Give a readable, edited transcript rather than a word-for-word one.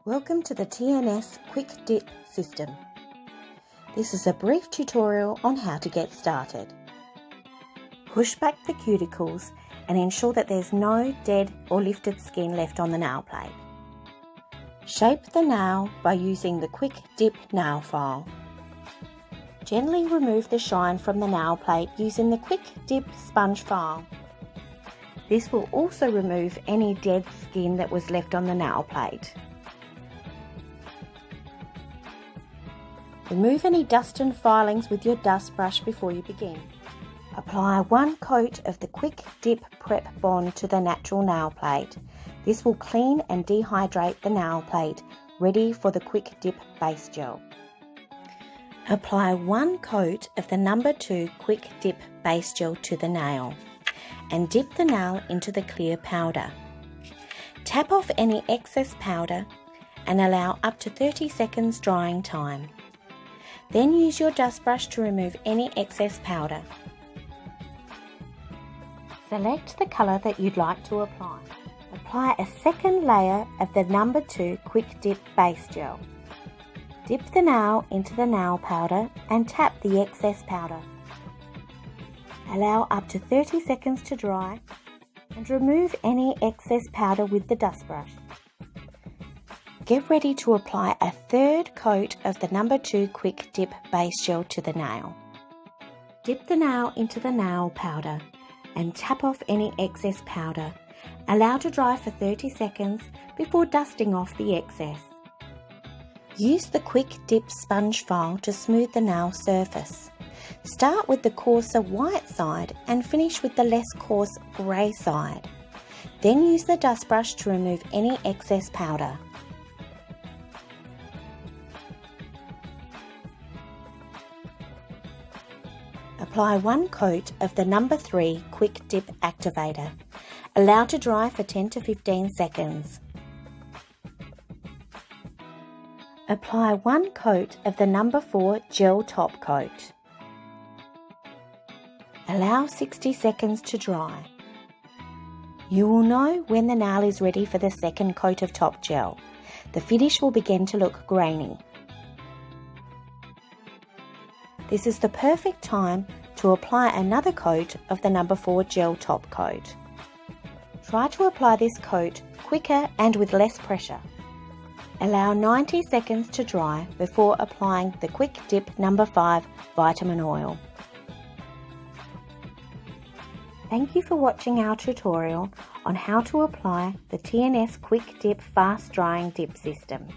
Welcome to the TNS Quick Dip System. This is a brief tutorial on how to get started. Push back the cuticles and ensure that there's no dead or lifted skin left on the nail plate. Shape the nail by using the Quick Dip nail file. Gently remove the shine from the nail plate using the Quick Dip sponge file. This will also remove any dead skin that was left on the nail plate. Remove any dust and filings with your dust brush before you begin. Apply one coat of the Quick Dip Prep Bond to the natural nail plate. This will clean and dehydrate the nail plate, ready for the Quick Dip Base Gel. Apply one coat of the No. 2 Quick Dip Base Gel to the nail and dip the nail into the clear powder. Tap off any excess powder and allow up to 30 seconds drying time. Then use your dust brush to remove any excess powder. Select the colour that you'd like to apply. Apply a second layer of the No. 2 Quick Dip Base Gel. Dip the nail into the nail powder and tap the excess powder. Allow up to 30 seconds to dry and remove any excess powder with the dust brush. Get ready to apply a third coat of the No. 2 Quick Dip Base Gel to the nail. Dip the nail into the nail powder and tap off any excess powder. Allow to dry for 30 seconds before dusting off the excess. Use the Quick Dip sponge file to smooth the nail surface. Start with the coarser white side and finish with the less coarse grey side. Then use the dust brush to remove any excess powder. Apply one coat of the No. 3 Quick Dip Activator. Allow to dry for 10 to 15 seconds. Apply one coat of the No. 4 Gel Top Coat. Allow 60 seconds to dry. You will know when the nail is ready for the second coat of top gel. The finish will begin to look grainy. This is the perfect time to apply another coat of the No. 4 Gel Top Coat. Try to apply this coat quicker and with less pressure. Allow 90 seconds to dry before applying the Quick Dip No. 5 Vitamin Oil. Thank you for watching our tutorial on how to apply the TNS Quick Dip Fast Drying Dip System.